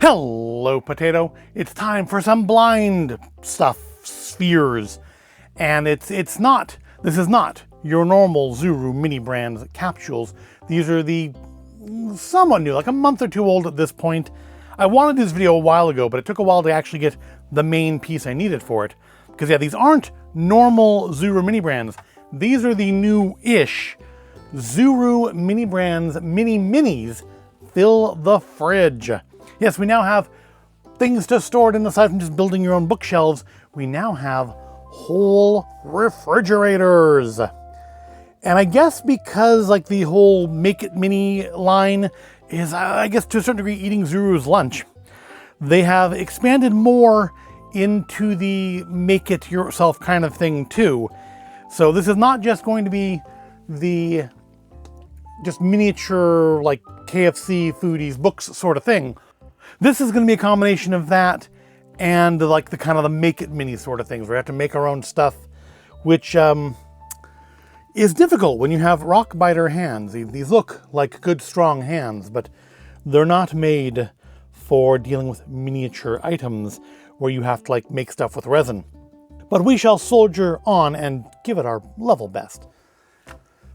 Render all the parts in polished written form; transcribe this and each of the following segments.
Hello, potato. It's time for some blind stuff, spheres. And this is not your normal Zuru Mini Brands capsules. These are the somewhat new, like a month or two old at this point. I wanted this video a while ago, but it took a while to actually get the main piece I needed for it. Because yeah, these aren't normal Zuru Mini Brands. These are the new-ish Zuru Mini Brands Mini Minis Fill the Fridge. Yes, we now have things to store it in aside from just building your own bookshelves. We now have whole refrigerators. And I guess because like the whole Make It Mini line is, I guess to a certain degree, eating Zuru's lunch, they have expanded more into the make it yourself kind of thing too. So this is not just going to be the just miniature like KFC foodies books sort of thing. This is going to be a combination of that and like the kind of the make it mini sort of things where we have to make our own stuff, which is difficult when you have rockbiter hands. These look like good strong hands, but they're not made for dealing with miniature items where you have to like make stuff with resin. But we shall soldier on and give it our level best.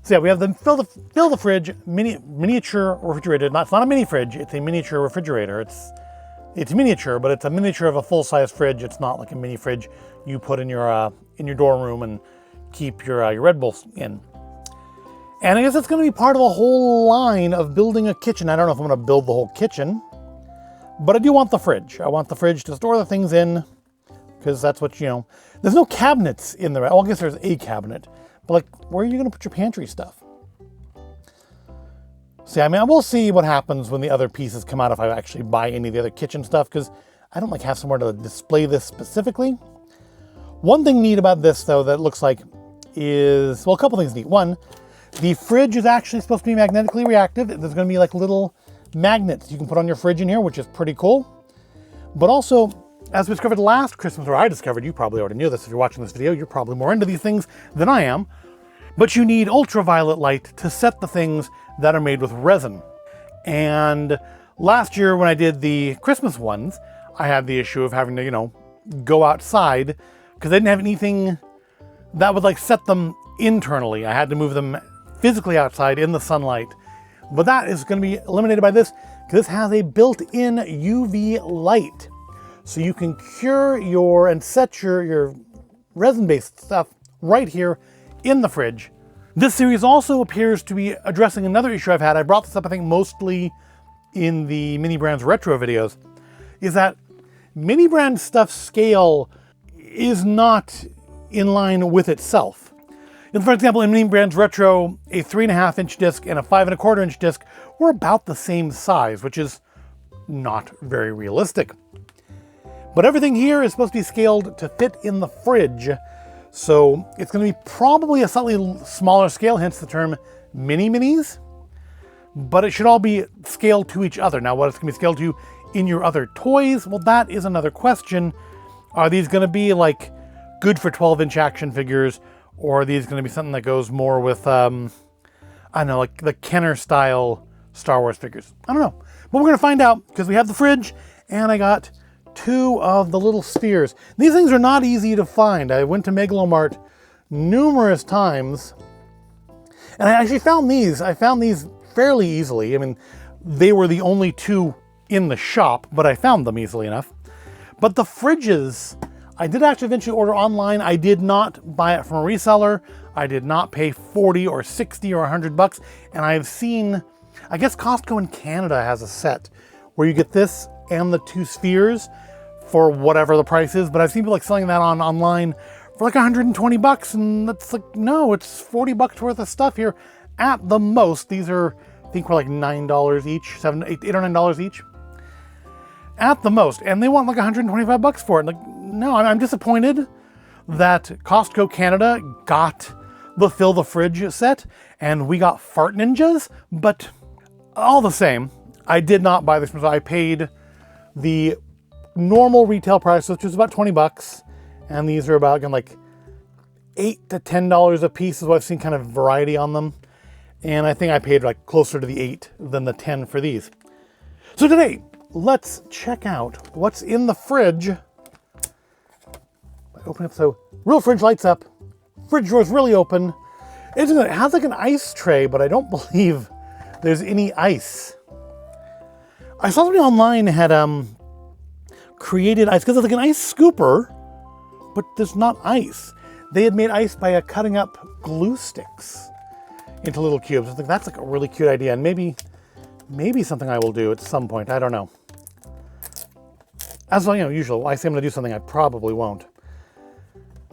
So yeah, we have the fill the fridge miniature refrigerator. It's not a mini fridge, it's a miniature refrigerator. It's miniature, but it's a miniature of a full-size fridge. It's not like a mini fridge you put in your dorm room and keep your Red Bulls in. And I guess it's going to be part of a whole line of building a kitchen. I don't know if I'm going to build the whole kitchen, but I do want the fridge. I want the fridge to store the things in, because that's what, there's no cabinets in there. Well, I guess there's a cabinet, but like, where are you going to put your pantry stuff? See, I mean, we'll see what happens when the other pieces come out if I actually buy any of the other kitchen stuff, because I don't like have somewhere to display this specifically. One thing neat about this, though, that looks like is, well, a couple things neat. One, the fridge is actually supposed to be magnetically reactive. There's going to be like little magnets you can put on your fridge in here, which is pretty cool. But also, as we discovered last Christmas, or I discovered, you probably already knew this if you're watching this video, you're probably more into these things than I am, but you need ultraviolet light to set the things that are made with resin. And last year when I did the Christmas ones, I had the issue of having to, go outside because I didn't have anything that would like set them internally. I had to move them physically outside in the sunlight. But that is going to be eliminated by this, because this has a built-in UV light. So you can cure and set your resin-based stuff right here in the fridge. This series also appears to be addressing another issue I've had. I brought this up, I think, mostly in the Mini Brands retro videos, is that Mini Brands stuff scale is not in line with itself. For example, in Mini Brands retro, a 3.5-inch disc and a 5.25-inch disc were about the same size, which is not very realistic. But everything here is supposed to be scaled to fit in the fridge. So it's going to be probably a slightly smaller scale, hence the term mini minis. But it should all be scaled to each other. Now, what it's going to be scaled to in your other toys, well, that is another question. Are these going to be like good for 12-inch action figures? Or are these going to be something that goes more with, I don't know, like the Kenner style Star Wars figures? I don't know. But we're going to find out, because we have the fridge and I got 2 of the little spheres. These things are not easy to find. I went to Megalomart numerous times and I actually found these. I found these fairly easily. I mean, they were the only 2 in the shop, but I found them easily enough. But the fridges, I did actually eventually order online. I did not buy it from a reseller. I did not pay 40 or 60 or 100 bucks. And I've seen, I guess Costco in Canada has a set where you get this and the 2 spheres for whatever the price is. But I've seen people like selling that online for like 120 bucks. And that's like, no, it's 40 bucks worth of stuff here at the most. These are, I think, were like $9 each, $8 or $9 each. At the most, and they want like 125 bucks for it. Like, no, I'm disappointed that Costco Canada got the Fill the Fridge set and we got Fart Ninjas, but all the same, I did not buy this. So I paid the normal retail price, which was about 20 bucks, and these are about, again, like $8 to $10 a piece is what I've seen kind of variety on them. And I think I paid like closer to the 8 than the 10 for these. So today, let's check out what's in the fridge. Open up, so real fridge lights up. Fridge door's really open. It has like an ice tray, but I don't believe there's any ice. I saw somebody online had created ice because it's like an ice scooper, but there's not ice. They had made ice by cutting up glue sticks into little cubes. I think that's like a really cute idea, and maybe something I will do at some point. I don't know. As well, usual. I say I'm going to do something, I probably won't.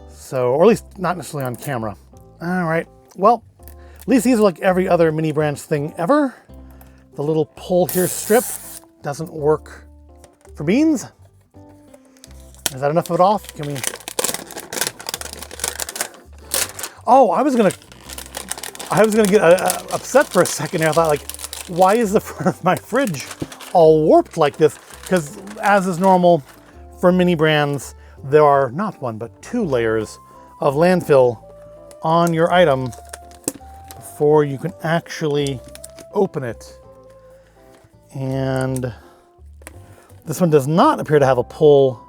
So, or at least not necessarily on camera. All right. Well, at least these are like every other Mini Brands thing ever. The little pull here strip doesn't work for beans. Is that enough of it off? Can we? Oh, I was gonna get upset for a second here. I thought, like, why is the front of my fridge all warped like this? Because as is normal for Mini Brands, there are not one, but 2 layers of landfill on your item before you can actually open it. And this one does not appear to have a pull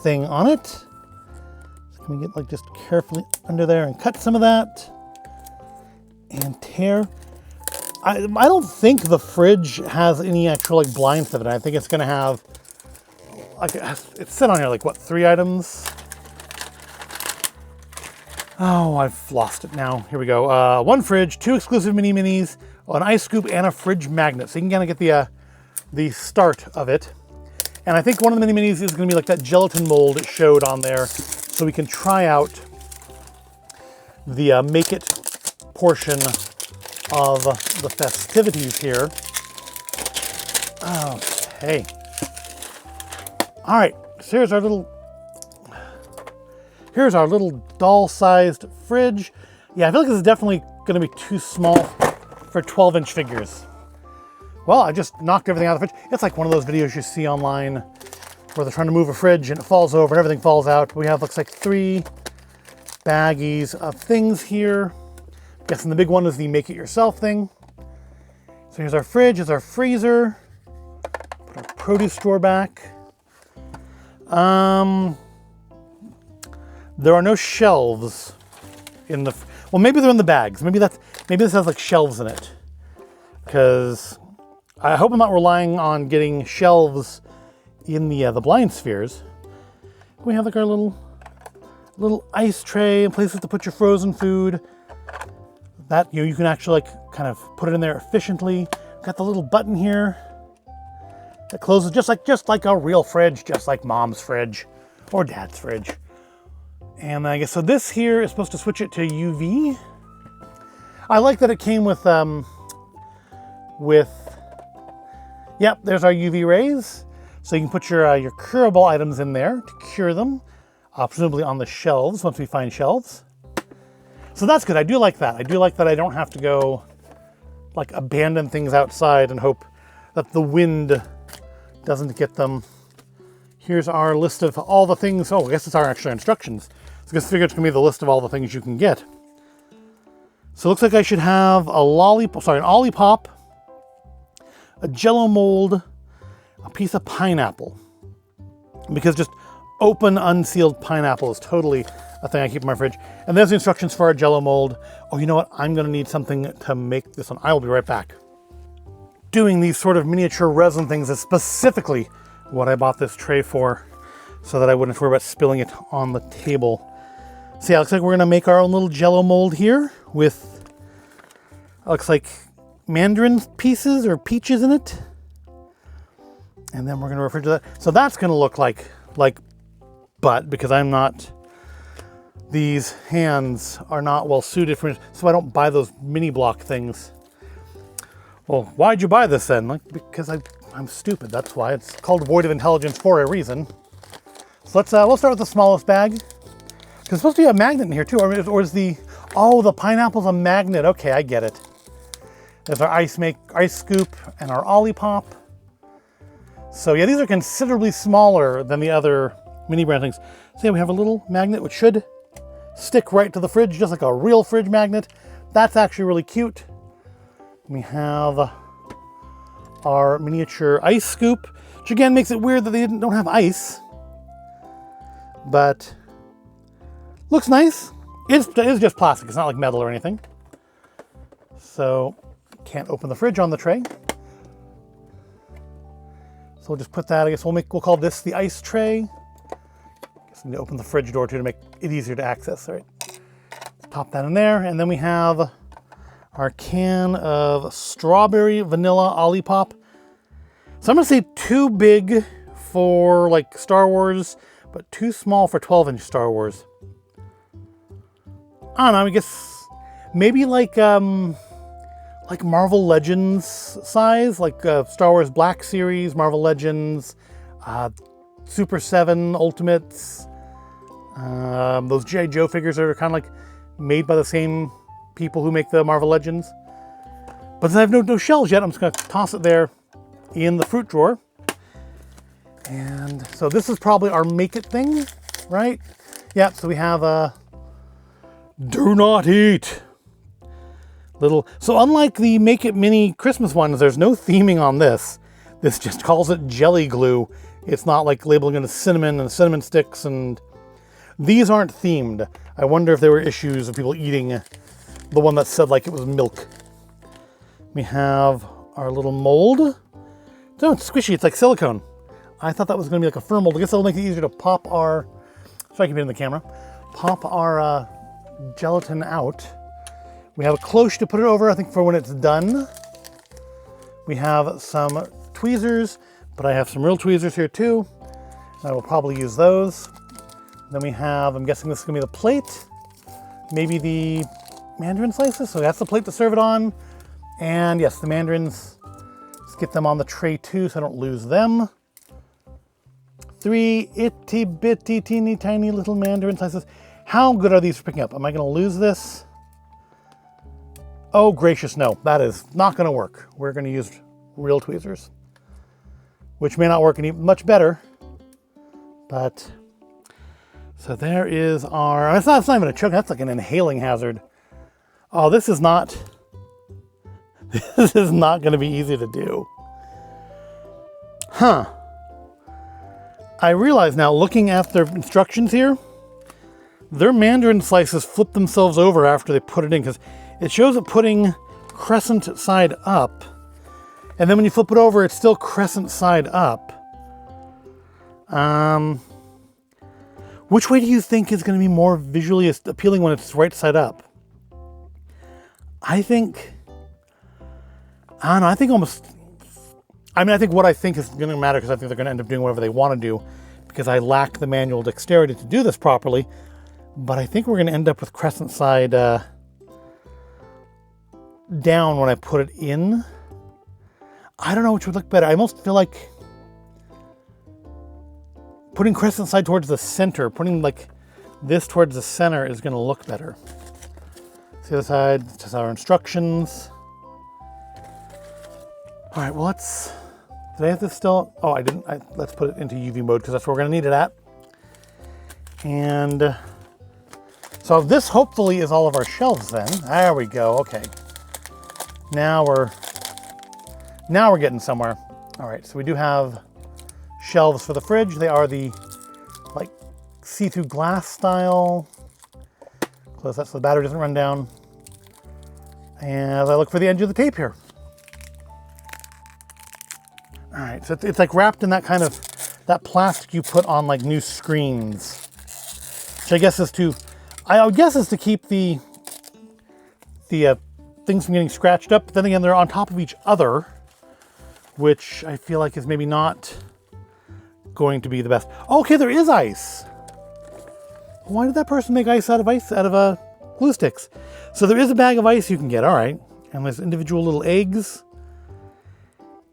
thing on it. So can we get like just carefully under there and cut some of that and tear? I don't think the fridge has any actual like blinds of it. I think it's gonna have like, it's set on here like what, 3 items? Oh, I've lost it now. Here we go. 1 fridge, 2 exclusive mini minis, an ice scoop, and a fridge magnet. So you can kind of get the start of it. And I think one of the mini minis is going to be like that gelatin mold it showed on there, so we can try out the make it portion of the festivities here. Okay. All right, so here's our little doll-sized fridge. Yeah, I feel like this is definitely gonna be too small for 12-inch figures. Well, I just knocked everything out of the fridge. It's like one of those videos you see online where they're trying to move a fridge and it falls over and everything falls out. We have, looks like 3 baggies of things here. I'm guessing the big one is the make-it-yourself thing. So here's our fridge, here's our freezer. Put our produce store back. There are no shelves in the, well, maybe they're in the bags. Maybe this has like shelves in it. Because I hope I'm not relying on getting shelves in the blind spheres. We have like our little ice tray and places to put your frozen food. That, you can actually like kind of put it in there efficiently. Got the little button here that closes just like a real fridge, just like mom's fridge or dad's fridge. And I guess, so this here is supposed to switch it to UV. I like that it came with, yep, there's our UV rays. So you can put your curable items in there to cure them, presumably on the shelves once we find shelves. So that's good, I do like that. I do like that I don't have to go like abandon things outside and hope that the wind doesn't get them. Here's our list of all the things. Oh, I guess it's our actual instructions. So I guess I figured it's gonna be the list of all the things you can get. So it looks like I should have an Olipop, a Jello mold, a piece of pineapple. Because just open, unsealed pineapple is totally a thing I keep in my fridge. And there's the instructions for our Jello mold. Oh, you know what? I'm gonna need something to make this one. I will be right back. Doing these sort of miniature resin things is specifically what I bought this tray for, so that I wouldn't have to worry about spilling it on the table. So yeah, it looks like we're gonna make our own little Jello mold here with, looks like mandarin pieces or peaches in it. And then we're gonna refrigerate that. So that's gonna look like butt, because these hands are not well suited for it, so I don't buy those mini block things. Well, why'd you buy this then? Like, because I'm stupid, that's why. It's called Void of Intelligence for a reason. So we'll start with the smallest bag. Because there's supposed to be a magnet in here too, or is the pineapple's a magnet. Okay, I get it. There's our ice scoop and our Olipop. So yeah, these are considerably smaller than the other Mini Brand things. So yeah, we have a little magnet which should stick right to the fridge, just like a real fridge magnet. That's actually really cute. We have our miniature ice scoop. Which again makes it weird that they don't have ice. But looks nice. It is just plastic. It's not like metal or anything. So can't open the fridge on the tray. So we'll just put that, I guess we'll call this the ice tray. Guess we need to open the fridge door too to make it easier to access. All right. Pop that in there. And then we have our can of strawberry vanilla Olipop. So I'm gonna say too big for like Star Wars, but too small for 12-inch Star Wars. I don't know, I guess maybe like Marvel Legends size, like Star Wars Black Series, Marvel Legends, Super 7 Ultimates, those G.I. Joe figures that are kind of like made by the same people who make the Marvel Legends. But since I have no shells yet, I'm just gonna toss it there in the fruit drawer. And so this is probably our make it thing, right? Yeah, so we have a do not eat. So unlike the Make It Mini Christmas ones, there's no theming on this. This just calls it jelly glue. It's not like labeling it as cinnamon and cinnamon sticks, and these aren't themed. I wonder if there were issues of people eating the one that said like it was milk. We have our little mold. No, it's squishy, it's like silicone. I thought that was gonna be like a firm mold. I guess that'll make it easier to pop our, so I can get in the camera, pop our gelatin out. We have a cloche to put it over, I think, for when it's done. We have some tweezers, but I have some real tweezers here too. I will probably use those. Then we have, I'm guessing this is gonna be the plate, maybe the mandarin slices. So that's the plate to serve it on. And yes, the mandarins, let's get them on the tray too so I don't lose them. 3 itty bitty teeny tiny little mandarin slices. How good are these for picking up? Am I gonna lose this? Oh gracious, no, that is not gonna work. We're gonna use real tweezers, which may not work any much better, but so there is our, it's not even a choke, that's like an inhaling hazard. Oh, this is not gonna be easy to do. Huh. I realize now, looking at their instructions here, their mandarin slices flip themselves over after they put it in, because it shows it putting crescent side up, and then when you flip it over, it's still crescent side up. Which way do you think is going to be more visually appealing when it's right side up? I don't know, I think what I think is going to matter, because I think they're going to end up doing whatever they want to do, because I lack the manual dexterity to do this properly. But I think we're going to end up with crescent side down when I put it in. I don't know which would look better. I almost feel like putting crescent side towards the center, putting like this towards the center is going to look better. See the other side, just our instructions. All right, well, did I have this still? Oh, I didn't. Let's put it into UV mode because that's where we're going to need it at. And so this hopefully is all of our shelves then. There we go. Okay. Now we're getting somewhere. All right, so we do have shelves for the fridge. They are the like see-through glass style. Close that so the battery doesn't run down. And I look for the edge of the tape here. All right, so it's like wrapped in that kind of, that plastic you put on like new screens. Which I guess is to, I would guess is to keep the things from getting scratched up. But then again, they're on top of each other, which I feel like is maybe not going to be the best. Okay, there is ice. Why did that person make ice out of glue sticks? So there is a bag of ice you can get, all right. And there's individual little eggs.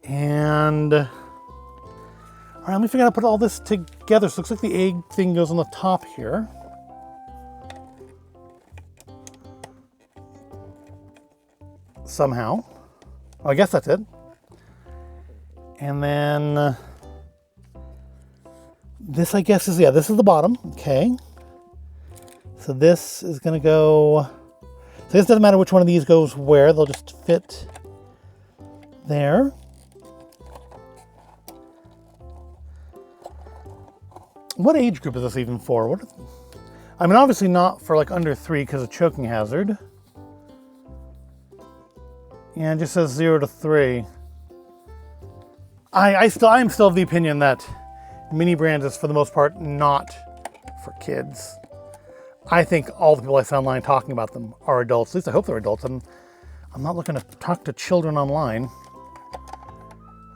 And, all right, let me figure out how to put all this together. So it looks like the egg thing goes on the top here. Somehow. Oh, I guess that's it. And then this, I guess, is, yeah, this is the bottom. Okay. So this is going to go, so this doesn't matter which one of these goes where. They'll just fit there. What age group is this even for? I mean, obviously not for like under 3 because of choking hazard. Yeah, it just says 0 to 3. I am still of the opinion that Mini Brands is for the most part not for kids. I think all the people I see online talking about them are adults. At least I hope they're adults. I'm not looking to talk to children online.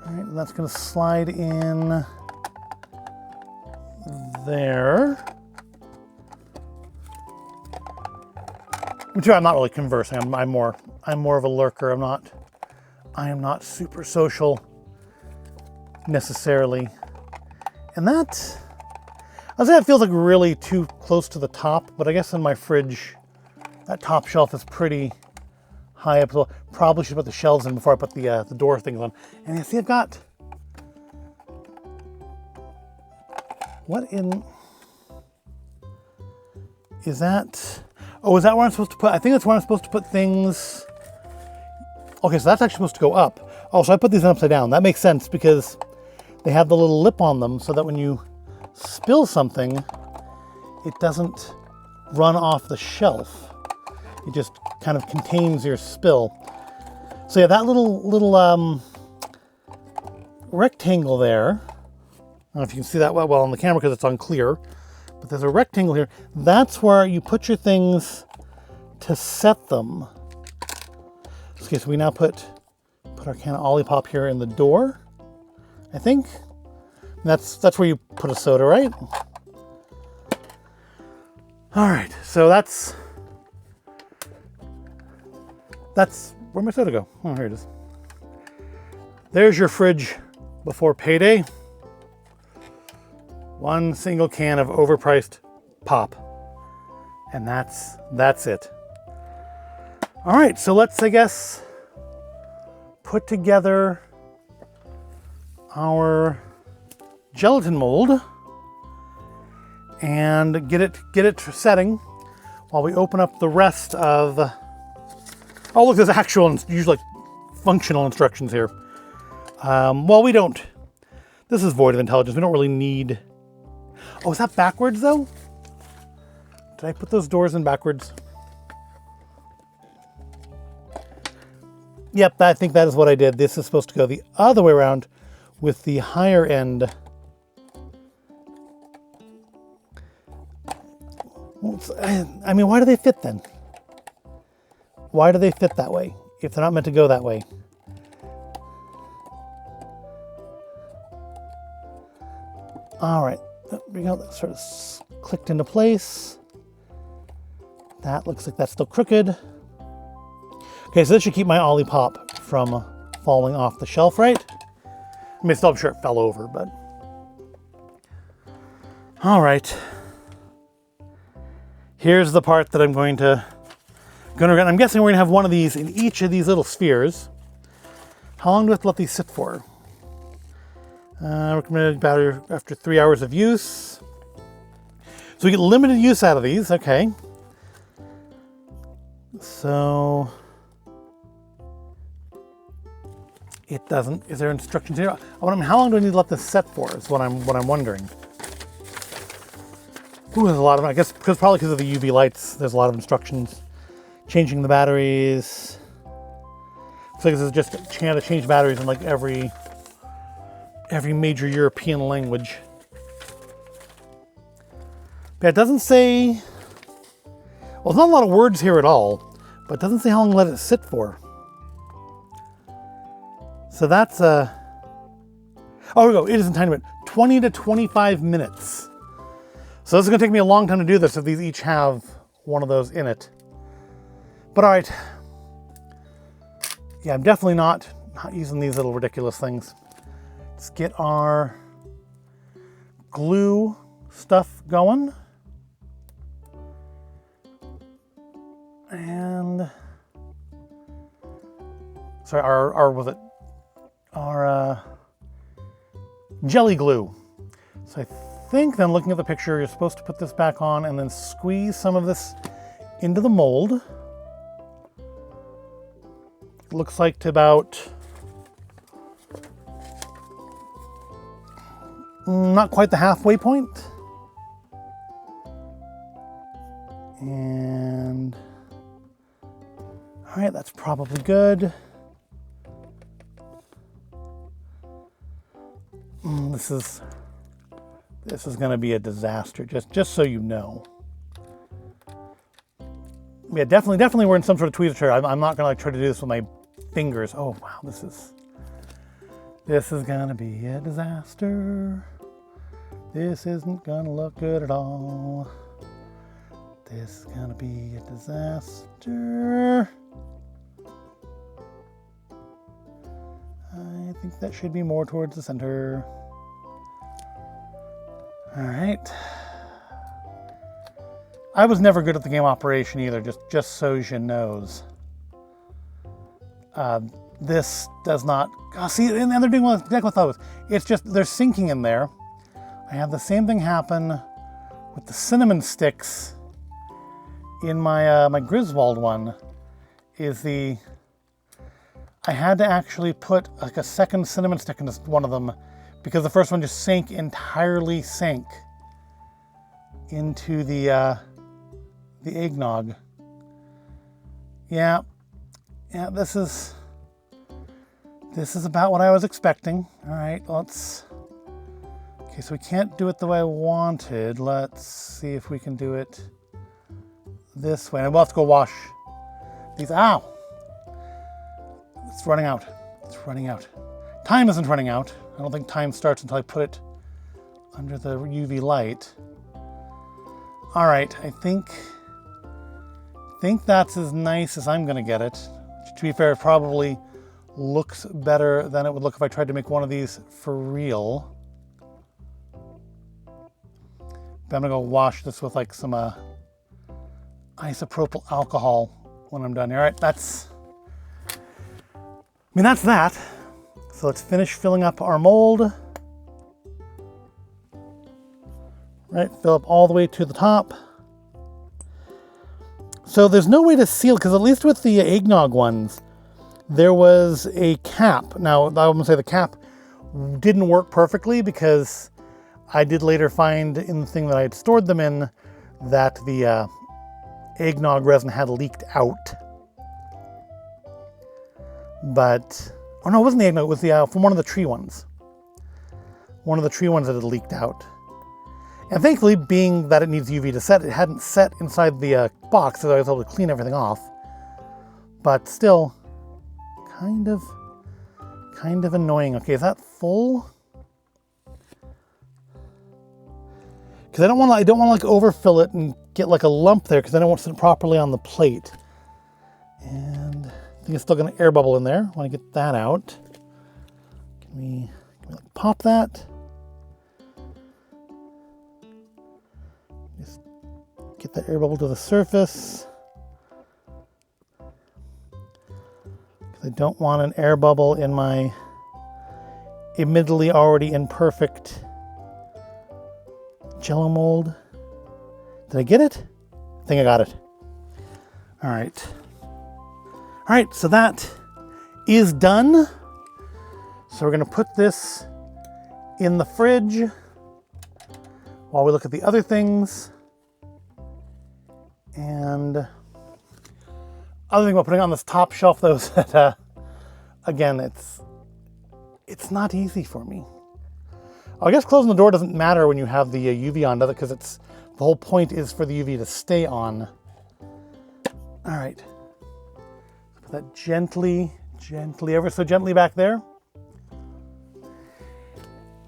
All right, that's going to slide in there. Which I'm not really conversing. I'm more of a lurker. I am not super social necessarily. And that, I'll say it feels like really too close to the top, but I guess in my fridge, that top shelf is pretty high up. So probably should put the shelves in before I put the door things on. And you see, I've got, what in, is that? Oh, is that where I'm supposed to put, I think that's where I'm supposed to put things. Okay, so that's actually supposed to go up. Oh, so I put these upside down. That makes sense because they have the little lip on them so that when you spill something, it doesn't run off the shelf. It just kind of contains your spill. So yeah, that little rectangle there, I don't know if you can see that well on the camera because it's unclear, but there's a rectangle here. That's where you put your things to set them. Okay, so we now put our can of Olipop here in the door, I think. And that's where you put a soda, right? All right, so that's where'd my soda go? Oh, here it is. There's your fridge before payday. One single can of overpriced pop. And that's it. All right, so let's, I guess, put together our gelatin mold and get it setting while we open up the rest of, oh look, there's actual, usually functional instructions here. Well, we don't, this is void of intelligence. We don't really need, oh, is that backwards though? Did I put those doors in backwards? Yep, I think that is what I did. This is supposed to go the other way around with the higher end. I mean, why do they fit then? Why do they fit that way if they're not meant to go that way? All right, there we go. That sort of clicked into place. That looks like that's still crooked. Okay, so this should keep my Olipop from falling off the shelf, right? I mean, still, I'm sure it fell over, but. All right. Here's the part that I'm going to I'm guessing we're gonna have one of these in each of these little spheres. How long do we have to let these sit for? Recommended battery after 3 hours of use. So we get limited use out of these, okay. So it doesn't. Is there instructions here? How long do I need to let this set for? Is what I'm wondering. Ooh, there's a lot of. I guess probably because of the UV lights, there's a lot of instructions. Changing the batteries. Looks like this is just how to change batteries in like every major European language. But it doesn't say. Well, there's not a lot of words here at all, but it doesn't say how long to let it sit for. So that's oh, here we go. It is in time limit, 20 to 25 minutes. So this is gonna take me a long time to do this if these each have one of those in it. But all right. Yeah, I'm definitely not using these little ridiculous things. Let's get our glue stuff going. And sorry, our jelly glue. So I think then, looking at the picture, you're supposed to put this back on and then squeeze some of this into the mold. It looks like to about not quite the halfway point. All right, that's probably good. This is going to be a disaster, just so you know. Yeah, definitely we're in some sort of tweezer chair. I'm not going to like try to do this with my fingers. Oh, wow, this is going to be a disaster. This isn't going to look good at all. This is going to be a disaster. I think that should be more towards the center. All right. I was never good at the game operation either, just so you knows. This does not... Oh, see, and they're doing exactly what I thought it was. It's just, they're sinking in there. I had the same thing happen with the cinnamon sticks in my my Griswold one. I had to actually put like a second cinnamon stick into one of them because the first one just entirely sank into the eggnog. Yeah, this is about what I was expecting. All right, okay, so we can't do it the way I wanted. Let's see if we can do it this way. And we'll have to go wash these. Ow! It's running out. It's running out. Time isn't running out. I don't think time starts until I put it under the UV light. All right, I think that's as nice as I'm gonna get it. To be fair, it probably looks better than it would look if I tried to make one of these for real. But I'm gonna go wash this with like some isopropyl alcohol when I'm done here. All right, that's that. So let's finish filling up our mold. Right, fill up all the way to the top. So there's no way to seal, because at least with the eggnog ones, there was a cap. Now, I'm gonna say the cap didn't work perfectly because I did later find in the thing that I had stored them in that the eggnog resin had leaked out. But, oh no, it wasn't the eggnog, it was from one of the tree ones. One of the tree ones that had leaked out. And thankfully, being that it needs UV to set, it hadn't set inside the box, so I was able to clean everything off. But still, kind of annoying. Okay, is that full? Because I don't want to like overfill it and get like a lump there, because I don't want to sit properly on the plate. And I think it's still going to air bubble in there. I want to get that out. Can we like pop that? Just get the air bubble to the surface. Because I don't want an air bubble in my admittedly already imperfect Jello mold. Did I get it? I think I got it. All right. All right, so that is done. So we're gonna put this in the fridge while we look at the other things. And other thing about putting on this top shelf though is that, again, it's not easy for me. I guess closing the door doesn't matter when you have the UV on, does it? Because the whole point is for the UV to stay on. All right. Put that gently, ever so gently back there.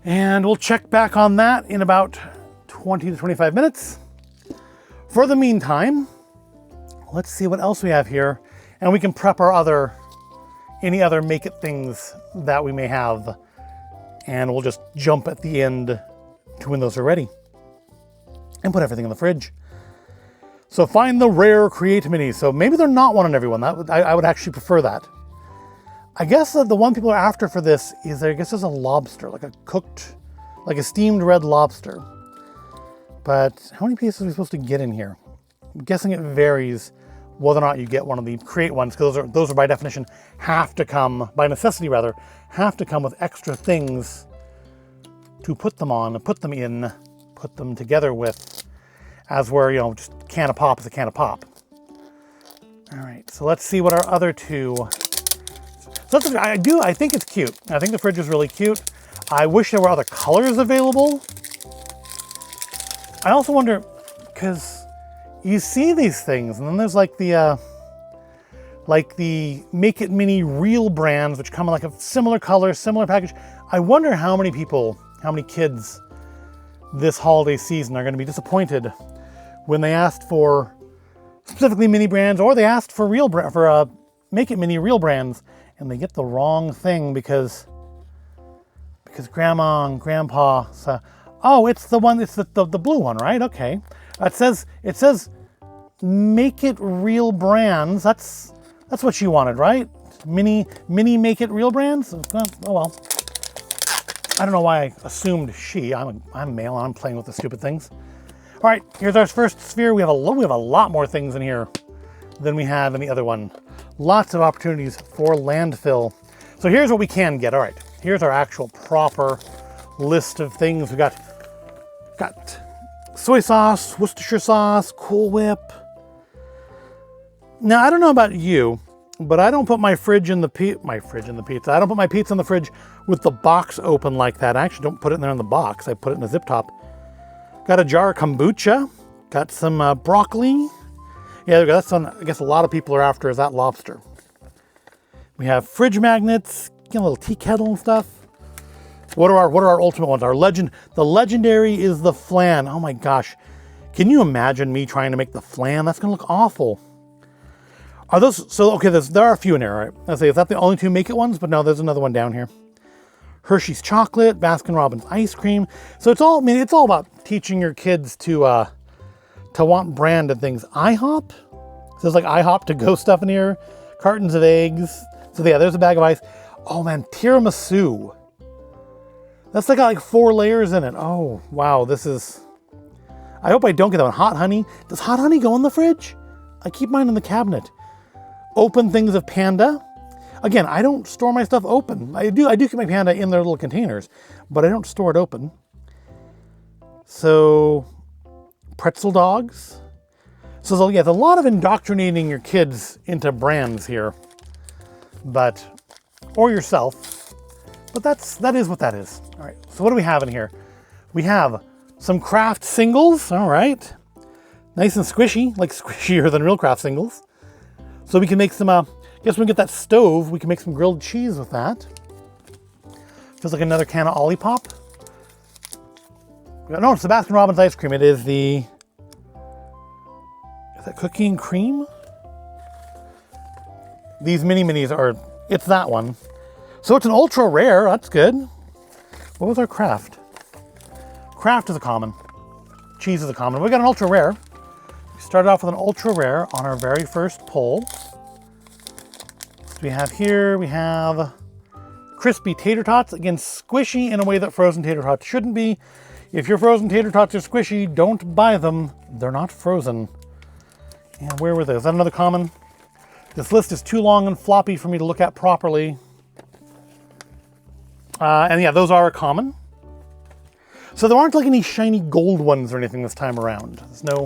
And we'll check back on that in about 20 to 25 minutes. For the meantime, let's see what else we have here. And we can prep our any other make it things that we may have. And we'll just jump at the end to when those are ready. And put everything in the fridge. So find the rare Create Mini. So maybe they're not one on everyone. I would actually prefer that. I guess the one people are after for this is, I guess, there's a lobster, like a cooked, like a steamed red lobster. But how many pieces are we supposed to get in here? I'm guessing it varies whether or not you get one of the Create ones, because those are by definition have to come, by necessity rather, have to come with extra things to put them on, put them in, put them together with, as where, just can of pop is a can of pop. All right, so let's see what our other two. So that's, I think it's cute. I think the fridge is really cute. I wish there were other colors available. I also wonder, because you see these things, and then there's like the Make It Mini Real Brands, which come in like a similar color, similar package. I wonder how many people, how many kids this holiday season are going to be disappointed when they asked for specifically mini brands, or they asked for Make It Mini Real Brands, and they get the wrong thing because grandma and grandpa said, oh, it's the one, it's the blue one, right? Okay. It says Make It Real Brands. That's what you wanted, right? Mini Make It Real Brands? Oh well. I don't know why I assumed she. I'm male and I'm playing with the stupid things. All right, here's our first sphere. We have a lot more things in here than we have in the other one. Lots of opportunities for landfill. So here's what we can get. All right, here's our actual proper list of things. We got soy sauce, Worcestershire sauce, Cool Whip. Now I don't know about you, but I don't put my fridge in the pizza. I don't put my pizza in the fridge with the box open like that. I actually don't put it in there in the box. I put it in a zip top. Got a jar of kombucha. Got some broccoli. Yeah, that's one I guess a lot of people are after, is that lobster. We have fridge magnets, a little tea kettle and stuff. What are our ultimate ones? The legendary is the flan. Oh my gosh. Can you imagine me trying to make the flan? That's gonna look awful. Are those, so okay, there are a few in there, right? I say, is that the only two Make It ones? But no, there's another one down here. Hershey's chocolate, Baskin Robbins ice cream. So it's all, I mean, it's all about teaching your kids to want branded things. IHOP, so there's like IHOP to go stuff in here. Cartons of eggs. So yeah, there's a bag of ice. Oh man, tiramisu. That's got like 4 layers in it. Oh, wow, this is, I hope I don't get that one. Hot honey. Does hot honey go in the fridge? I keep mine in the cabinet. Open things of Panda. Again, I don't store my stuff open. I do keep my Panda in their little containers, but I don't store it open. So, pretzel dogs. So yeah, there's a lot of indoctrinating your kids into brands here, or yourself, but that is what that is. All right, so what do we have in here? We have some Kraft singles, all right. Nice and squishy, like squishier than real Kraft singles. So we can make some, I guess when we get that stove, we can make some grilled cheese with that. Feels like another can of Olipop. No, it's the Baskin Robbins ice cream. It is is that cookie and cream? These mini minis it's that one. So it's an ultra rare, that's good. What was our Kraft? Kraft is a common. Cheese is a common. We got an ultra rare. We started off with an ultra rare on our very first pull. So we have crispy tater tots. Again, squishy in a way that frozen tater tots shouldn't be. If your frozen tater tots are squishy, don't buy them. They're not frozen. And where were they? Is that another common? This list is too long and floppy for me to look at properly. And yeah, those are a common. So there aren't like any shiny gold ones or anything this time around. There's no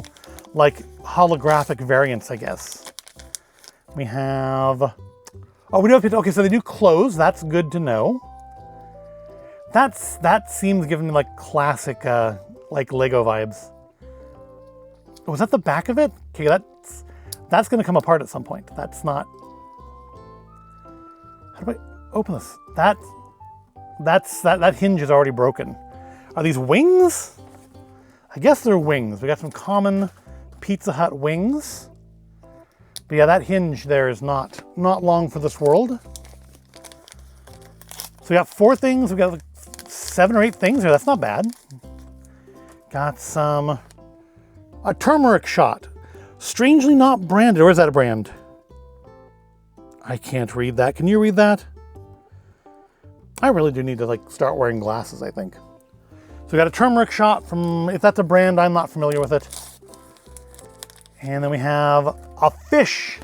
like holographic variants, I guess. We have, we do have, okay, so they do close. That's good to know. That seems giving me like classic, like Lego vibes. Oh, was that the back of it? Okay, that's gonna come apart at some point. That's not, how do I open this? That hinge is already broken. Are these wings? I guess they're wings. We got some common Pizza Hut wings. But yeah, that hinge there is not long for this world. So we got 4 things. We got like 7 or 8 things here. That's not bad. Got a turmeric shot. Strangely not branded. Or is that a brand? I can't read that. Can you read that? I really do need to like start wearing glasses, I think. So we got a turmeric shot from, if that's a brand, I'm not familiar with it. And then we have a fish.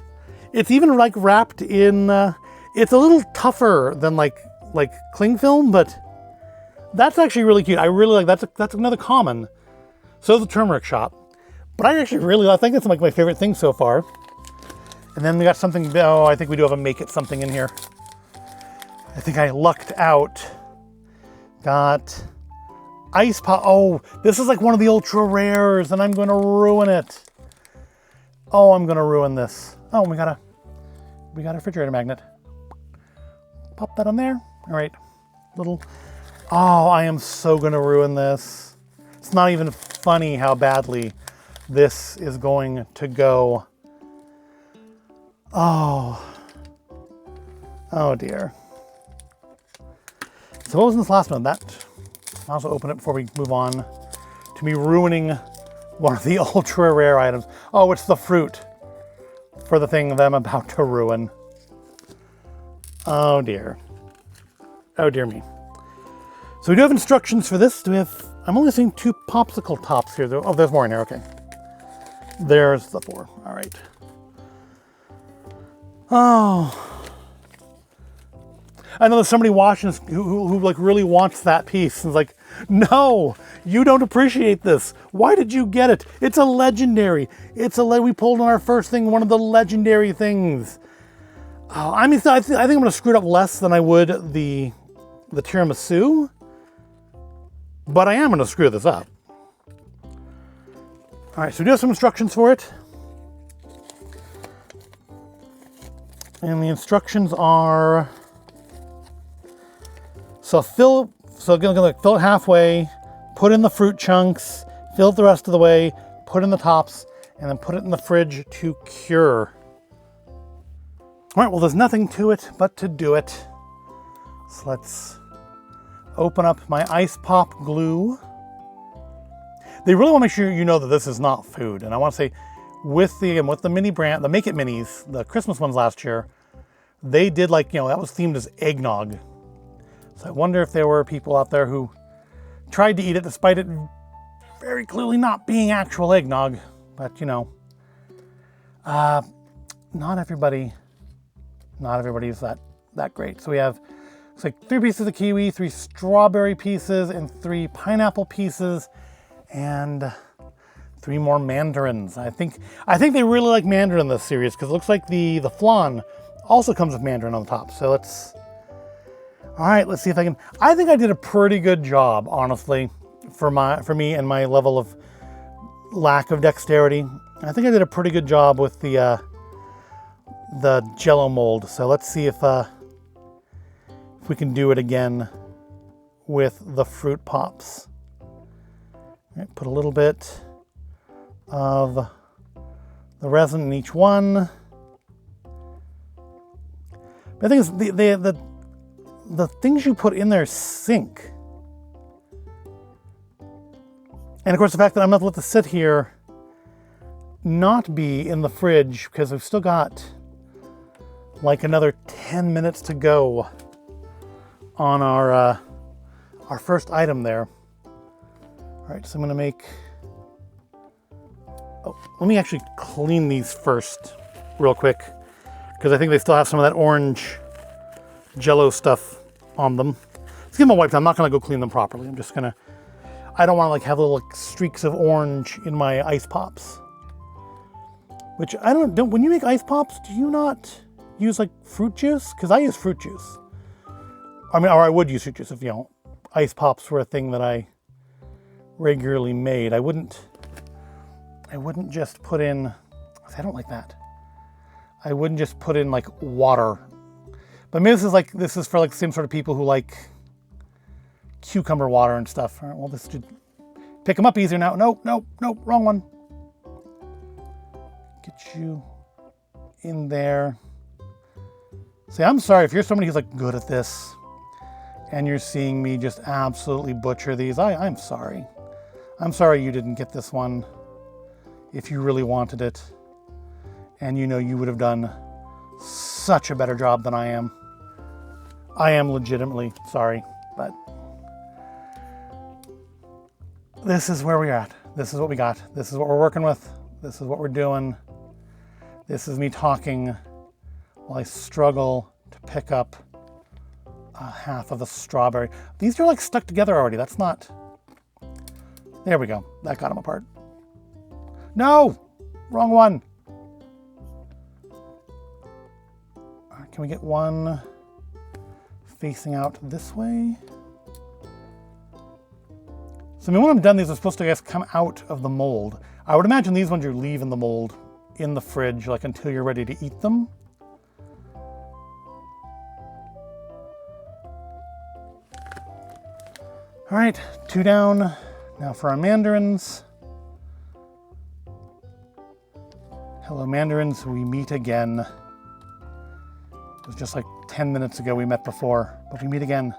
It's even like wrapped in, it's a little tougher than like cling film, but that's actually really cute. I really like, that's another common. So the turmeric shot. But I think that's like my favorite thing so far. And then we got something, oh, I think we do have a make it something in here. I think I lucked out. Got ice pop. Oh, this is like one of the ultra rares and I'm going to ruin it. Oh, I'm going to ruin this. Oh, we got a refrigerator magnet. Pop that on there. All right, little, oh, I am so going to ruin this. It's not even funny how badly this is going to go. Oh dear. So what was in this last one? That, I'll also open it before we move on to me ruining one of the ultra rare items. Oh, it's the fruit for the thing that I'm about to ruin. Oh dear. Oh dear me. So we do have instructions for this. Do we have, I'm only seeing 2 popsicle tops here. Oh, there's more in here, okay. There's the 4, all right. Oh. I know there's somebody watching this who like really wants that piece and is like, no, you don't appreciate this. Why did you get it? It's a legendary. We pulled on our first thing, one of the legendary things. Oh, I mean, I think I'm gonna screw it up less than I would the tiramisu, but I am gonna screw this up. All right, so we do have some instructions for it. And the instructions are, so gonna fill it halfway, put in the fruit chunks, fill it the rest of the way, put in the tops, and then put it in the fridge to cure. All right, well, there's nothing to it but to do it. So let's open up my ice pop glue. They really want to make sure you know that this is not food. And I want to say, with the mini brand, the Make It Minis, the Christmas ones last year, they did like, that was themed as eggnog. So I wonder if there were people out there who tried to eat it despite it very clearly not being actual eggnog. But not everybody is that great. So we have, it's like 3 pieces of kiwi, 3 strawberry pieces, and 3 pineapple pieces, and 3 more mandarins. I think they really like mandarin in this series because it looks like the flan also comes with mandarin on the top. So all right, let's see if I can. I think I did a pretty good job, honestly, for me and my level of lack of dexterity. I think I did a pretty good job with the Jello mold. So let's see if we can do it again with the fruit pops. All right, put a little bit of the resin in each one. But I think it's the things you put in there sink. And of course, the fact that I'm going to let this sit here not be in the fridge because we've still got like another 10 minutes to go on our first item there. All right, so I'm going to make... Oh, let me actually clean these first real quick because I think they still have some of that orange Jello stuff on them. Let's give them a wipe. I'm not going to go clean them properly. I'm just going to... I don't want to like have little streaks of orange in my ice pops. Which I don't... When you make ice pops, do you not use like fruit juice? Because I use fruit juice. I mean, or I would use fruit juice if, ice pops were a thing that I regularly made. I wouldn't just put in... I don't like that. I wouldn't just put in like water. But maybe this is for like the same sort of people who like cucumber water and stuff. All right, well, this should pick them up easier now. Nope, wrong one. Get you in there. See, I'm sorry if you're somebody who's like good at this and you're seeing me just absolutely butcher these. I'm sorry. I'm sorry you didn't get this one if you really wanted it. And you would have done such a better job than I am. I am legitimately sorry, but this is where we're at. This is what we got. This is what we're working with. This is what we're doing. This is me talking while I struggle to pick up half of the strawberry. These are like stuck together already. That's not... There we go. That got them apart. No! Wrong one. can we get one facing out this way? So I mean, when I'm done, these are supposed to, I guess, come out of the mold. I would imagine these ones you leave in the mold in the fridge, like until you're ready to eat them. All right, 2 down. Now for our mandarins. Hello, mandarins, we meet again. It was just like 10 minutes ago we met before, but we meet again.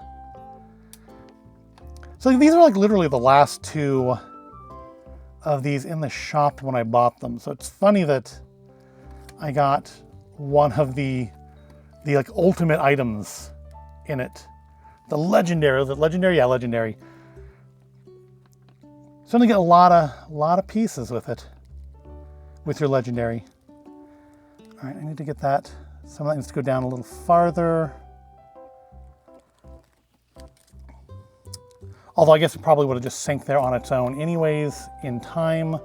So these are like literally the last 2 of these in the shop when I bought them. So it's funny that I got one of the like ultimate items in it. The legendary, is it legendary? Yeah, legendary. So you get a lot of pieces with it, with your legendary. All right, I need to get that. Some of that needs to go down a little farther. Although I guess it probably would have just sank there on its own anyways in time.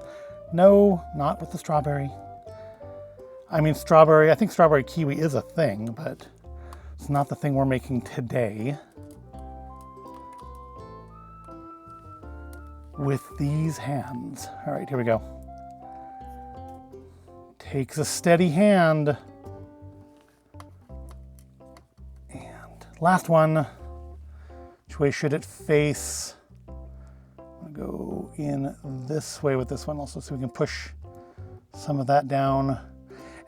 No, not with the strawberry. I mean, strawberry, I think strawberry kiwi is a thing, but it's not the thing we're making today. With these hands. All right, here we go. Takes a steady hand. And last one. Which way should it face? I'm gonna go in this way with this one also so we can push some of that down.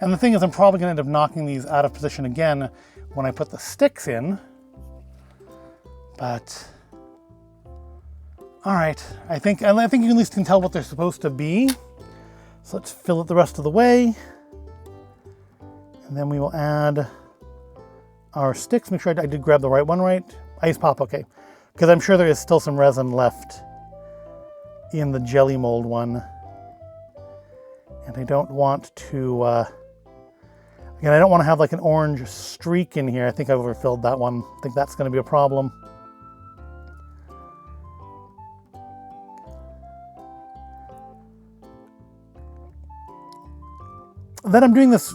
And the thing is, I'm probably gonna end up knocking these out of position again when I put the sticks in. But all right, I think you at least can tell what they're supposed to be. So let's fill it the rest of the way. And then we will add our sticks. Make sure I did grab the right one, right? Ice pop, okay. Because I'm sure there is still some resin left in the jelly mold one. And I don't want to, again, I don't want to have like an orange streak in here. I think I overfilled that one. I think that's going to be a problem. That I'm doing this,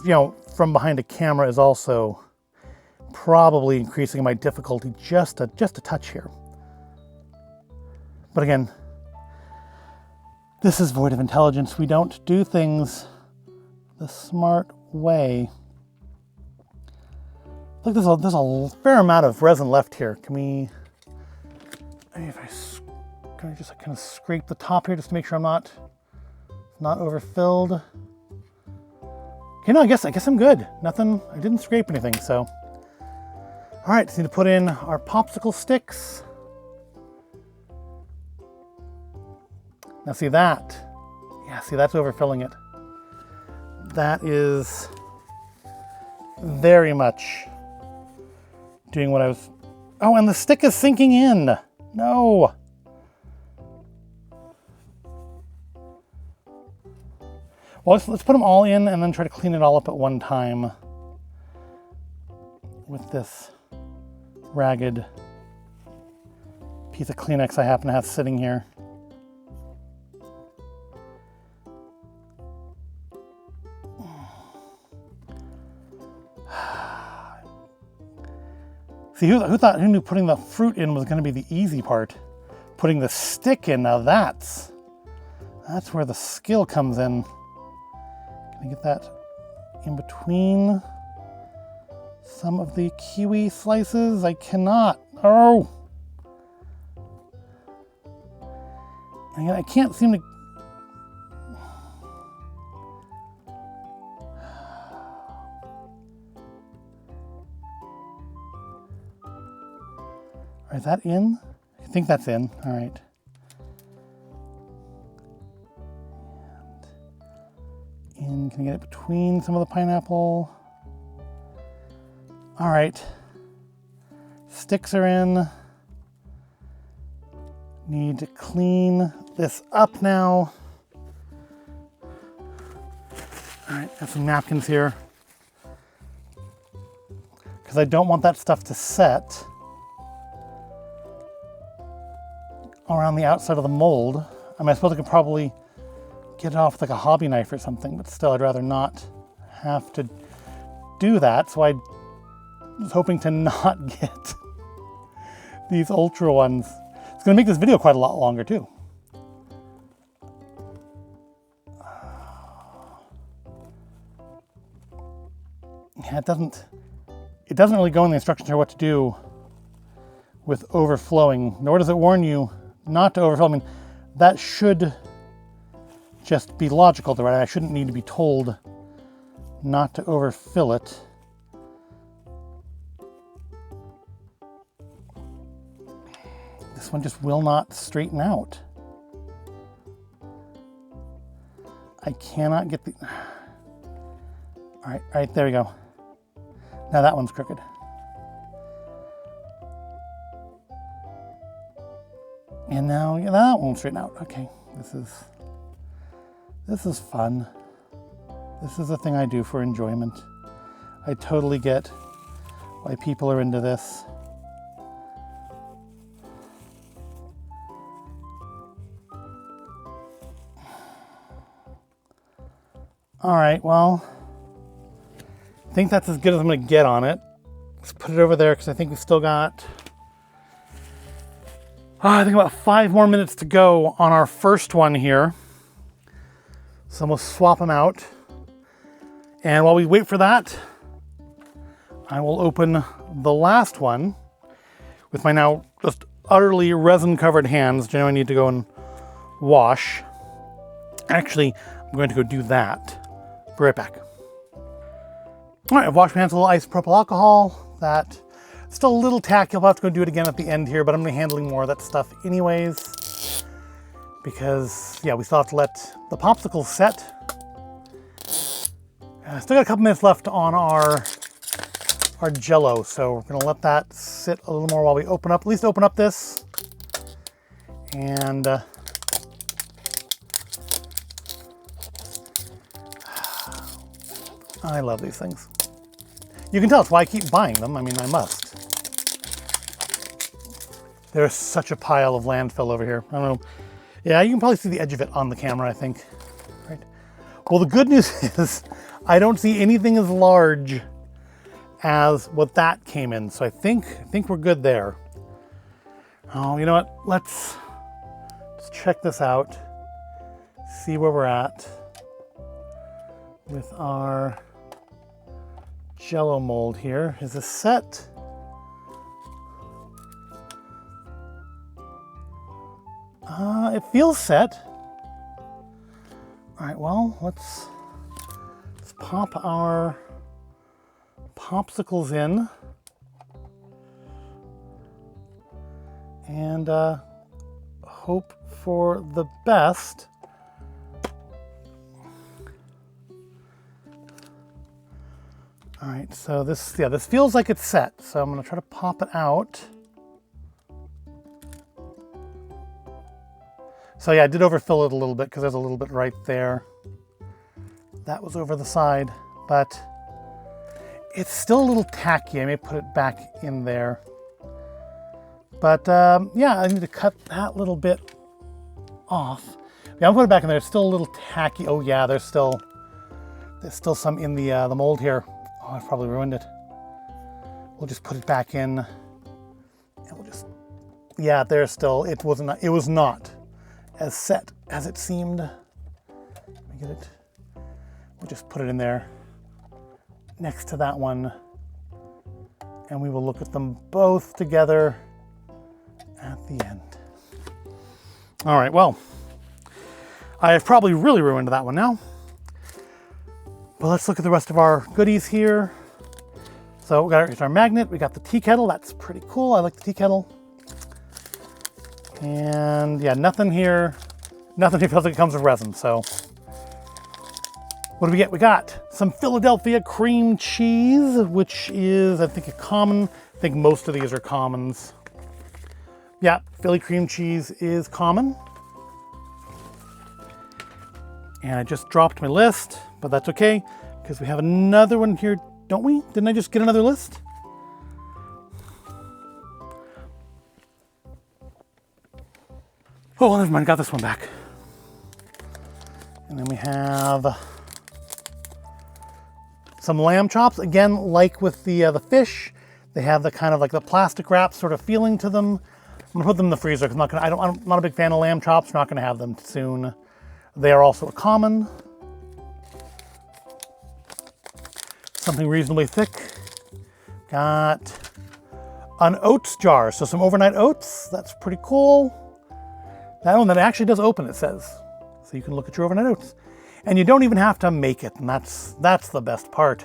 from behind a camera is also probably increasing my difficulty just a touch here. But again, this is void of intelligence. We don't do things the smart way. Look, there's a fair amount of resin left here. Can we, if can I just kind of scrape the top here just to make sure I'm not overfilled? Okay, no, I guess I'm good. Nothing, I didn't scrape anything, so. All right, just need to put in our popsicle sticks. Now see that? Yeah, see, that's overfilling it. That is very much doing what I was, oh, and the stick is sinking in. No. Well, let's put them all in and then try to clean it all up at one time with this ragged piece of Kleenex I happen to have sitting here. See, who knew putting the fruit in was going to be the easy part? Putting the stick in, now that's where the skill comes in. Can I get that in between some of the kiwi slices? I cannot. Oh! And I can't seem to. Is that in? I think that's in. All right. And can I get it between some of the pineapple? All right. Sticks are in. Need to clean this up now. All right, got some napkins here. Because I don't want that stuff to set around the outside of the mold. I mean, I suppose I could probably get it off with like a hobby knife or something, but still I'd rather not have to do that. So I I was hoping to not get these ultra ones. It's gonna make this video quite a lot longer too. Yeah, it doesn't really go in the instructions here what to do with overflowing, nor does it warn you not to overfill. I mean, that should just be logical, right? I shouldn't need to be told not to overfill it. This one just will not straighten out. I cannot get the... All right, there we go. Now that one's crooked. And now that won't straighten out. Okay, this is fun. This is a thing I do for enjoyment. I totally get why people are into this. All right, well, I think that's as good as I'm gonna get on it. Let's put it over there because I think we've still got, I think about 5 more minutes to go on our first one here. So we'll swap them out. And while we wait for that, I will open the last one with my now just utterly resin covered hands, which I know I need to go and wash. Actually, I'm going to go do that. Be right back. All right, I've washed my hands with a little isopropyl alcohol. That's still a little tacky. I'll have to go do it again at the end here, but I'm gonna be handling more of that stuff anyways. Because, yeah, we still have to let the popsicles set. Still got a couple minutes left on our Jell-O, so we're gonna let that sit a little more while we open up, at least open up this. And I love these things. You can tell it's why I keep buying them. I mean, I must. There's such a pile of landfill over here. I don't know. Yeah, you can probably see the edge of it on the camera, I think. Right. Well, the good news is I don't see anything as large as what that came in. So I think we're good there. Oh, you know what? Let's check this out. See where we're at with our Jell-O mold here. Is this set? It feels set. All right, well, let's pop our popsicles in and hope for the best. All right, so this feels like it's set. So I'm gonna try to pop it out. So yeah, I did overfill it a little bit because there's a little bit right there. That was over the side, but it's still a little tacky. I may put it back in there. But yeah, I need to cut that little bit off. Yeah, I'll put it back in there. It's still a little tacky. Oh yeah, there's still some in the mold here. Oh, I've probably ruined it. We'll just put it back in, and we'll just, yeah, there's still, it was not as set as it seemed. Let me get it. We'll just put it in there next to that one, and we will look at them both together at the end. All right, well, I have probably really ruined that one now. But let's look at the rest of our goodies here. So we got our magnet, we got the tea kettle, that's pretty cool. I like the tea kettle. And yeah, nothing here feels like it comes with resin. So what do we get? We got some Philadelphia cream cheese, which is, I think, a common. I think most of these are commons. Yeah, Philly cream cheese is common. And I just dropped my list, but that's okay, because we have another one here, don't we? Didn't I just get another list? Oh, well, never mind, got this one back. And then we have some lamb chops. Again, like with the fish, They have the kind of like the plastic wrap sort of feeling to them. I'm gonna put them in the freezer because I'm not a big fan of lamb chops. Not gonna have them soon. They are also a common. Something reasonably thick. Got an oats jar, so some overnight oats. That's pretty cool. That one that actually does open, it says. So you can look at your overnight oats. And you don't even have to make it, and that's the best part.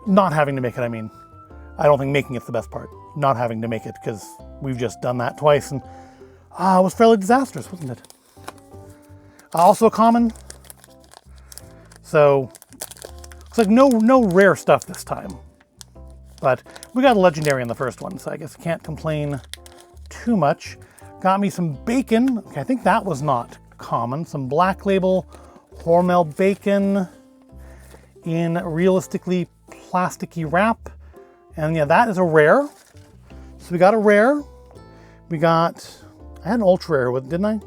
Not having to make it, I mean. I don't think making it's the best part. Not having to make it, because we've just done that twice, and it was fairly disastrous, wasn't it? Also a common. So, it's like no rare stuff this time. But we got a legendary in the first one, so I guess I can't complain too much. Got me some bacon. Okay, I think that was not common. Some Black Label Hormel bacon in realistically plasticky wrap. And yeah, that is a rare. So we got a rare. We got, I had an ultra rare with, didn't I?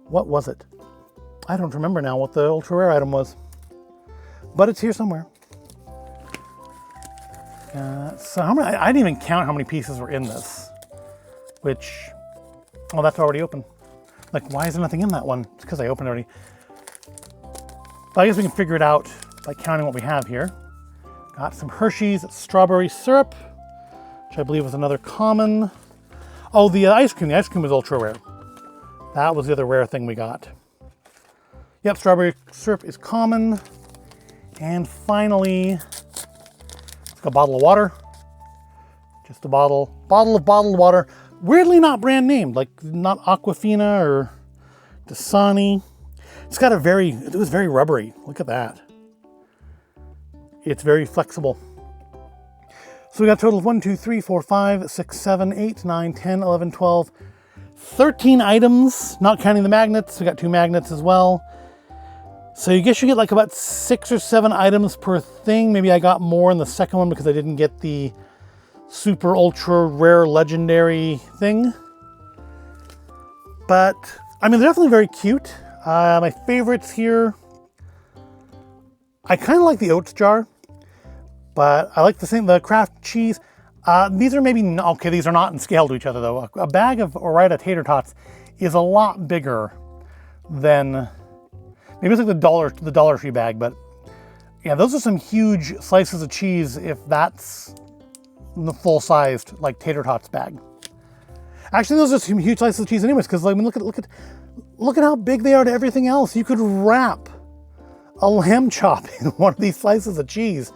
What was it? I don't remember now what the ultra rare item was, but it's here somewhere. So how many, I didn't even count how many pieces were in this, which, oh, that's already open. Like, why is there nothing in that one? It's because I opened it already. But I guess we can figure it out by counting what we have here. Got some Hershey's strawberry syrup, which I believe was another common. Oh, the ice cream was ultra rare. That was the other rare thing we got. Yep, strawberry syrup is common. And finally, it's a bottle of water. Just a bottle of bottled water. Weirdly not brand named, like not Aquafina or Dasani. It's got it was very rubbery. Look at that. It's very flexible. So we got a total of 1, 2, 3, 4, 5, 6, 7, 8, 9, 10, 11, 12, 13 items, not counting the magnets. We got 2 magnets as well. So you guess you get like about 6 or 7 items per thing. Maybe I got more in the second one because I didn't get the super ultra rare legendary thing. But I mean, they're definitely very cute. My favorites here, I kind of like the oats jar, but I like the Kraft cheese. These are maybe, okay, these are not in scale to each other though. A bag of Ore-Ida tater tots is a lot bigger than, maybe it's like the Dollar Tree bag, but yeah, those are some huge slices of cheese if that's the full-sized like tater tots bag. Actually, those are some huge slices of cheese anyways, because I mean, look at how big they are to everything else. You could wrap a lamb chop in one of these slices of cheese.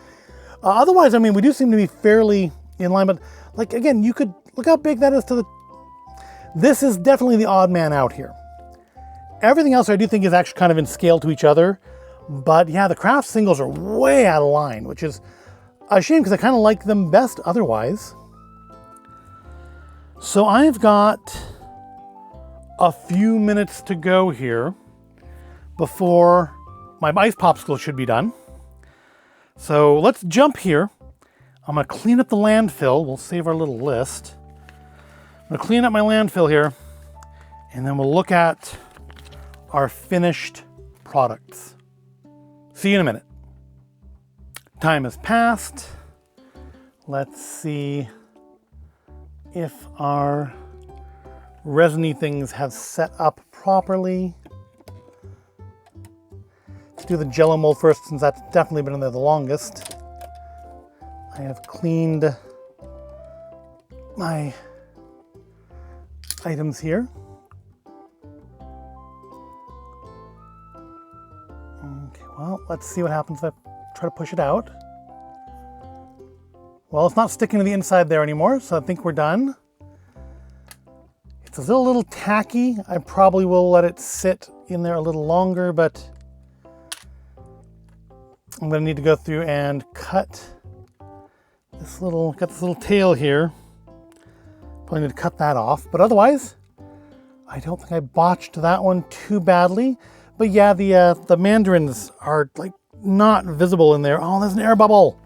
Otherwise, I mean, we do seem to be fairly in line, but like, again, you could, look how big that is to the, this is definitely the odd man out here. Everything else I do think is actually kind of in scale to each other, but yeah, the Kraft singles are way out of line, which is a shame because I kind of like them best otherwise. So I've got a few minutes to go here before my ice popsicle should be done. So let's jump here. I'm gonna clean up the landfill. We'll save our little list. I'm gonna clean up my landfill here, and then we'll look at our finished products. See you in a minute. Time has passed. Let's see if our resiny things have set up properly. Let's do the Jello mold first, since that's definitely been in there the longest. I have cleaned my items here. Okay, well, let's see what happens if I try to push it out. Well, it's not sticking to the inside there anymore, so I think we're done. It's a little tacky. I probably will let it sit in there a little longer, but I'm gonna need to go through and cut this little, got this little tail here. Probably need to cut that off, but otherwise, I don't think I botched that one too badly. But yeah, the mandarins are like not visible in there. Oh, there's an air bubble.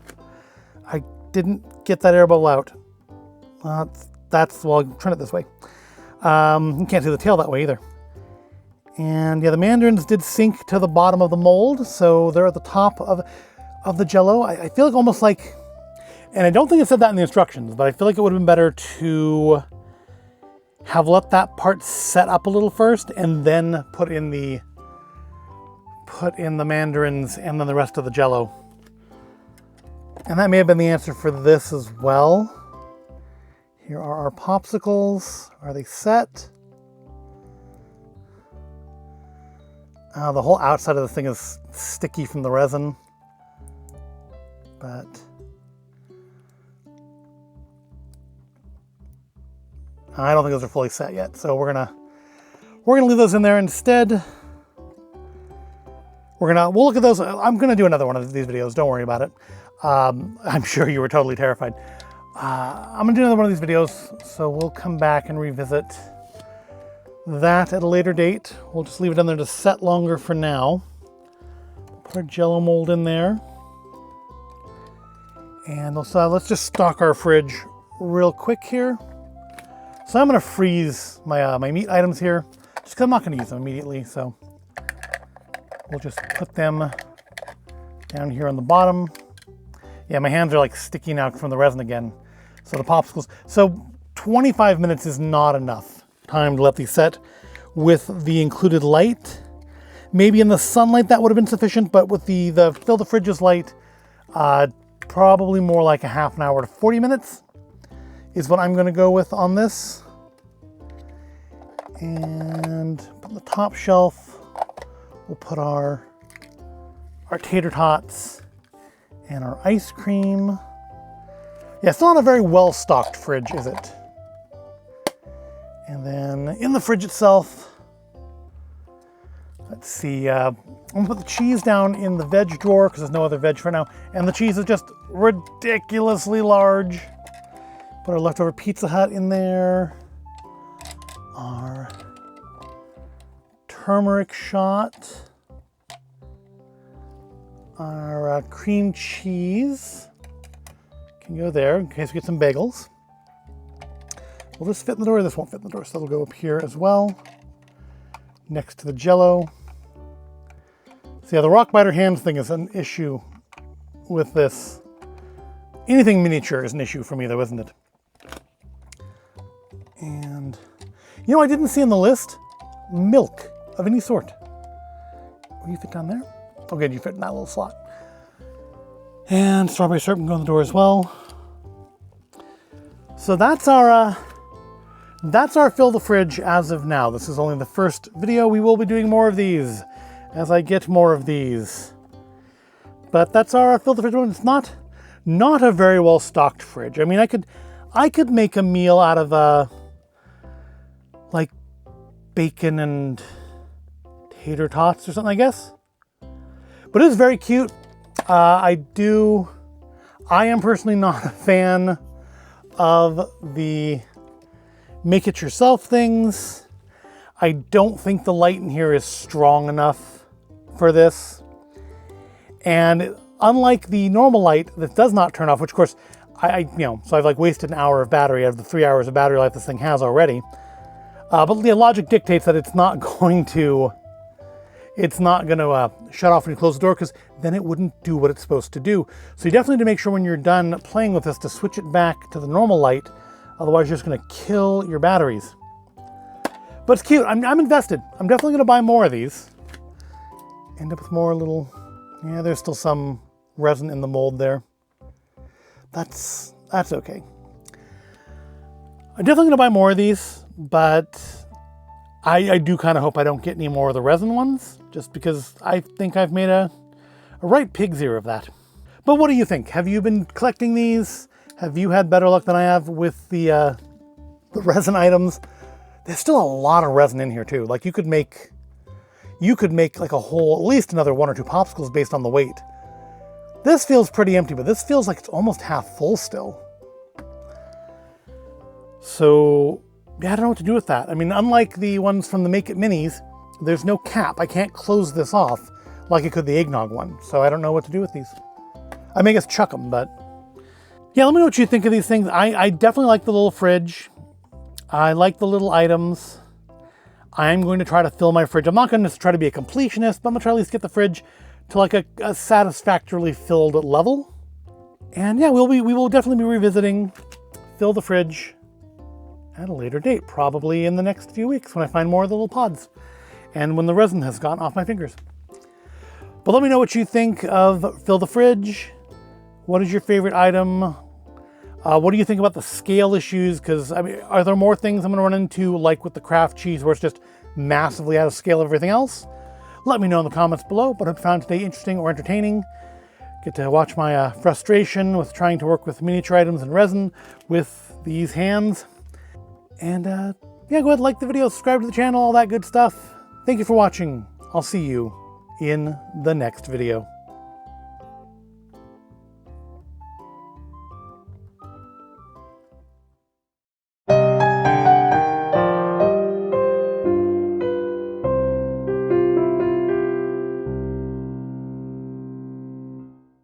I didn't get that air bubble out. Well, I'll turn it this way. You can't see the tail that way either. And yeah, the mandarins did sink to the bottom of the mold, so they're at the top of the Jello. I feel like almost like, And I don't think it said that in the instructions, but I feel like it would have been better to have let that part set up a little first and then put in the mandarins and then the rest of the Jell-O. And that may have been the answer for this as well. Here are our popsicles. Are they set? The whole outside of this thing is sticky from the resin, but I don't think those are fully set yet. So we're gonna leave those in there instead. We'll look at those. I'm gonna do another one of these videos. Don't worry about it. I'm sure you were totally terrified. I'm gonna do another one of these videos, so we'll come back and revisit that at a later date. We'll just leave it in there to set longer for now. Put our Jell-O mold in there. And let's just stock our fridge real quick here. So I'm gonna freeze my meat items here, just because I'm not gonna use them immediately, so we'll just put them down here on the bottom. Yeah, my hands are like sticking out from the resin again. So the popsicles, so 25 minutes is not enough time to let these set with the included light. Maybe in the sunlight that would have been sufficient, but with the fill the fridge's light, probably more like a half an hour to 40 minutes is what I'm gonna go with on this. And on the top shelf, we'll put our tater tots and our ice cream. Yeah, it's not a very well-stocked fridge, is it? And then in the fridge itself, let's see, I'm gonna put the cheese down in the veg drawer because there's no other veg for now. And the cheese is just ridiculously large. Put our leftover Pizza Hut in there. Our turmeric shot. Our cream cheese can go there in case we get some bagels. Will this fit in the door? This won't fit in the door, so it'll go up here as well, next to the Jell-O. So yeah, the rockbiter hands thing is an issue with this. Anything miniature is an issue for me though, isn't it? And you know, I didn't see on the list milk of any sort. Will you fit down there? Oh good, you fit in that little slot. And strawberry syrup can go in the door as well. So that's our fill the fridge as of now. This is only the first video. We will be doing more of these as I get more of these. But that's our fill the fridge one. It's not a very well stocked fridge. I mean, I could make a meal out of like bacon and tater tots or something, I guess. But it is very cute. I am personally not a fan of the make it yourself things. I don't think the light in here is strong enough for this. And unlike the normal light that does not turn off, which of course, so I've like wasted an hour of battery out of the 3 hours of battery life this thing has already. But the logic dictates that it's not going to shut off when you close the door, because then it wouldn't do what it's supposed to do. So you definitely need to make sure when you're done playing with this to switch it back to the normal light. Otherwise, you're just going to kill your batteries. But it's cute. I'm invested. I'm definitely going to buy more of these. End up with more little... Yeah, there's still some resin in the mold there. That's okay. I'm definitely going to buy more of these, but I do kind of hope I don't get any more of the resin ones, just because I think I've made a right pig's ear of that. But what do you think? Have you been collecting these? Have you had better luck than I have with the resin items? There's still a lot of resin in here too. Like you could make like a whole, at least another 1 or 2 popsicles based on the weight. This feels pretty empty, but this feels like it's almost half full still. So yeah, I don't know what to do with that. I mean, unlike the ones from the Make It Minis, there's no cap. I can't close this off like I could the eggnog one. So I don't know what to do with these. I may just chuck them, but yeah, let me know what you think of these things. I definitely like the little fridge. I like the little items. I'm going to try to fill my fridge. I'm not going to try to be a completionist, but I'm going to try to at least get the fridge to like a satisfactorily filled level. And yeah, we will definitely be revisiting Fill the Fridge at a later date, probably in the next few weeks when I find more of the little pods and when the resin has gotten off my fingers. But let me know what you think of Fill the Fridge. What is your favorite item? What do you think about the scale issues? Because I mean, are there more things I'm going to run into, like with the craft cheese, where it's just massively out of scale of everything else? Let me know in the comments below. But I hope you found today interesting or entertaining. Get to watch my frustration with trying to work with miniature items and resin with these hands. And yeah, go ahead and like the video, subscribe to the channel, all that good stuff. Thank you for watching. I'll see you in the next video.